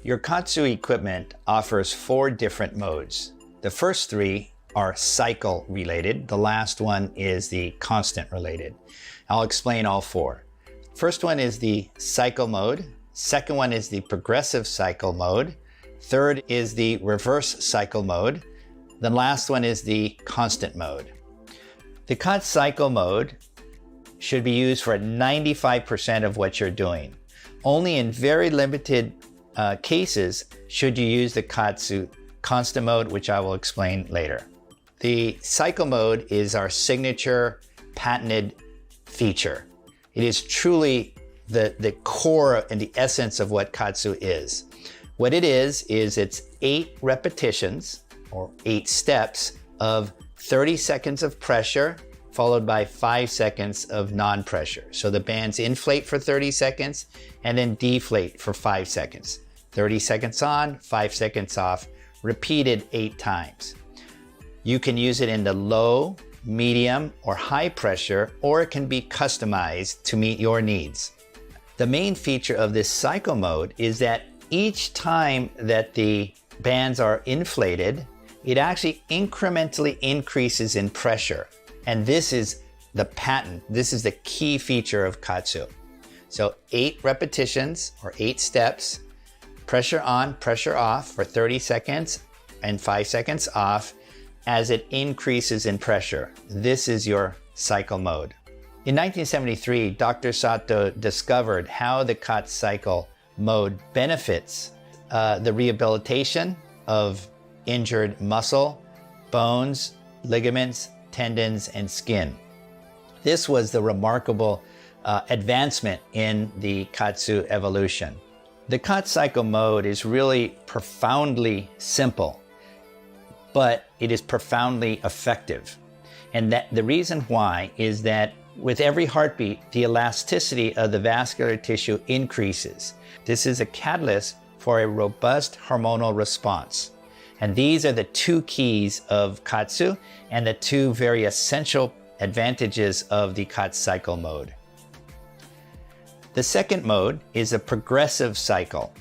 Your KAATSU equipment offers 4 different modes. The first 3 are cycle related. The last one is the constant related. I'll explain all 4. First one is the cycle mode. Second one is the progressive cycle mode. Third is the reverse cycle mode. The last one is the constant mode. The KAATSU cycle mode should be used for 95% of what you're doing. Only in very limited cases should you use the KAATSU constant mode, which I will explain later. The cycle mode is our signature patented feature. It is truly the core and the essence of what KAATSU is. What it is it's 8 repetitions or 8 steps of 30 seconds of pressure followed by 5 seconds of non-pressure. So the bands inflate for 30 seconds and then deflate for 5 seconds. 30 seconds on, 5 seconds off, repeated 8 times. You can use it in the low, medium, or high pressure, or it can be customized to meet your needs. The main feature of this cycle mode is that each time that the bands are inflated, it actually incrementally increases in pressure. And this is the patent. This is the key feature of KAATSU. So 8 repetitions or 8 steps, pressure on, pressure off for 30 seconds and 5 seconds off as it increases in pressure. This is your cycle mode. In 1973, Dr. Sato discovered how the KAATSU cycle mode benefits the rehabilitation of injured muscle, bones, ligaments, tendons, and skin. This was the remarkable advancement in the KAATSU evolution. The KAATSU cycle mode is really profoundly simple, but it is profoundly effective. And that the reason why is that with every heartbeat, the elasticity of the vascular tissue increases. This is a catalyst for a robust hormonal response. And these are the 2 keys of KAATSU and the 2 very essential advantages of the KAATSU cycle mode. The second mode is a progressive cycle.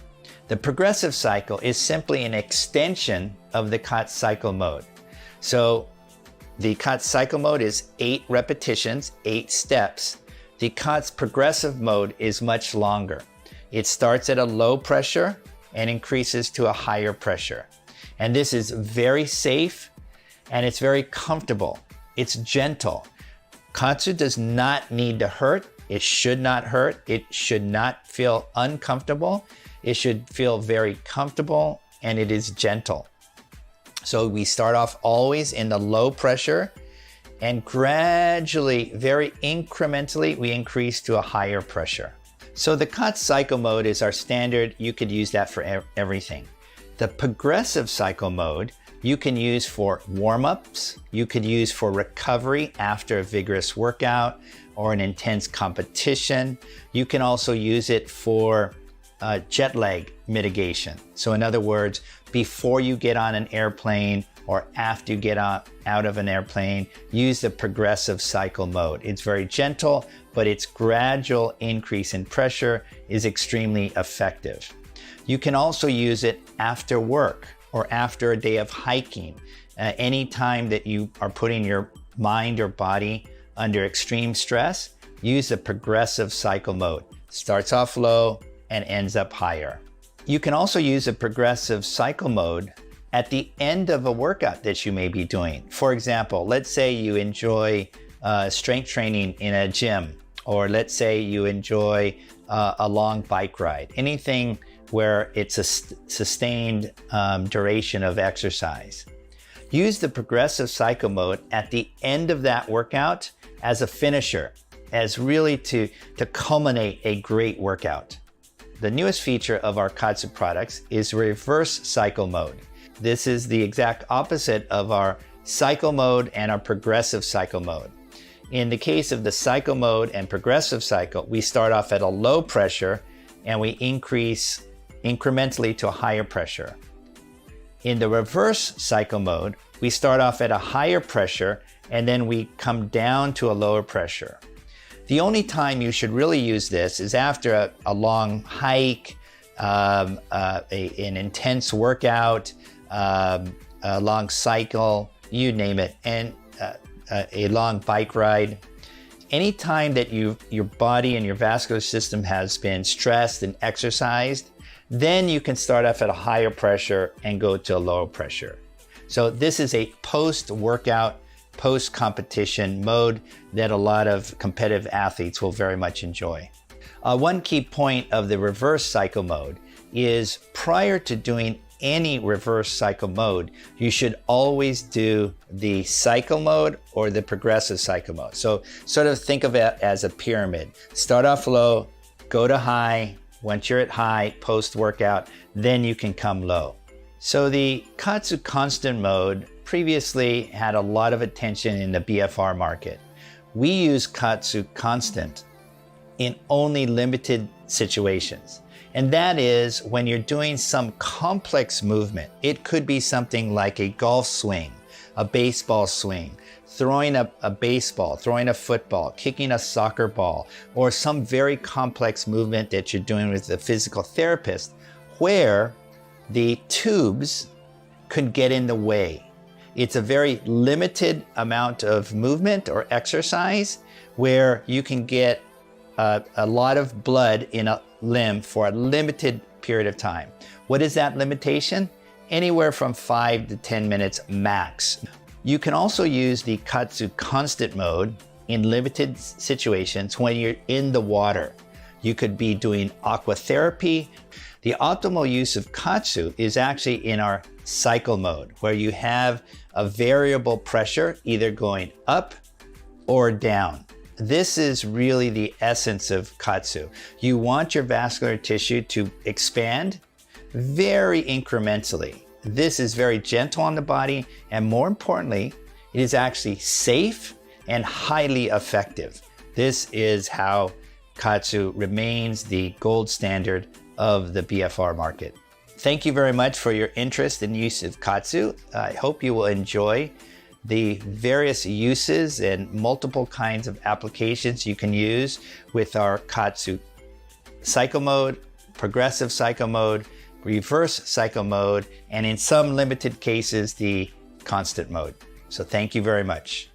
The progressive cycle is simply an extension of the KAATSU cycle mode. So the KAATSU cycle mode is 8 repetitions, 8 steps. The KAATSU progressive mode is much longer. It starts at a low pressure and increases to a higher pressure. And this is very safe and it's very comfortable. It's gentle. KAATSU does not need to hurt. It should not hurt. It should not feel uncomfortable. It should feel very comfortable, and it is gentle. So we start off always in the low pressure and gradually, very incrementally, we increase to a higher pressure. So the KAATSU cycle mode is our standard. You could use that for everything. The progressive cycle mode you can use for warm-ups, you could use for recovery after a vigorous workout or an intense competition. You can also use it for jet lag mitigation. So in other words, before you get on an airplane or after you get out of an airplane, use the progressive cycle mode. It's very gentle, but its gradual increase in pressure is extremely effective. You can also use it after work or after a day of hiking. Any time that you are putting your mind or body under extreme stress, use the progressive cycle mode. Starts off low and ends up higher. You can also use a progressive cycle mode at the end of a workout that you may be doing. For example, let's say you enjoy strength training in a gym, or let's say you enjoy a long bike ride. Anything where it's a sustained duration of exercise. Use the progressive cycle mode at the end of that workout as a finisher, as really to culminate a great workout. The newest feature of our KAATSU products is reverse cycle mode. This is the exact opposite of our cycle mode and our progressive cycle mode. In the case of the cycle mode and progressive cycle, we start off at a low pressure and we increase incrementally to a higher pressure. In the reverse cycle mode, we start off at a higher pressure and then we come down to a lower pressure. The only time you should really use this is after a long hike, an intense workout, a long cycle, you name it, and a long bike ride. Anytime that your body and your vascular system has been stressed and exercised, then you can start off at a higher pressure and go to a lower pressure. So this is a post-workout, post-competition mode that a lot of competitive athletes will very much enjoy. One key point of the reverse cycle mode is prior to doing any reverse cycle mode, you should always do the cycle mode or the progressive cycle mode. So sort of think of it as a pyramid. Start off low, go to high. Once you're at high, post-workout, then you can come low. So the KAATSU constant mode previously had a lot of attention in the BFR market. We use KAATSU constant in only limited situations. And that is when you're doing some complex movement. It could be something like a golf swing, a baseball swing, throwing a baseball, throwing a football, kicking a soccer ball, or some very complex movement that you're doing with a physical therapist where the tubes could get in the way. It's a very limited amount of movement or exercise where you can get a lot of blood in a limb for a limited period of time. What is that limitation? Anywhere from 5 to 10 minutes max. You can also use the KAATSU constant mode in limited situations when you're in the water. You could be doing aquatherapy. The optimal use of KAATSU is actually in our cycle mode, where you have a variable pressure either going up or down. This is really the essence of KAATSU. You want your vascular tissue to expand very incrementally. This is very gentle on the body, and more importantly, it is actually safe and highly effective. This is how KAATSU remains the gold standard of the BFR market. Thank you very much for your interest in use of KAATSU. I hope you will enjoy the various uses and multiple kinds of applications you can use with our KAATSU cycle mode, progressive cycle mode, reverse cycle mode, and in some limited cases, the constant mode. So thank you very much.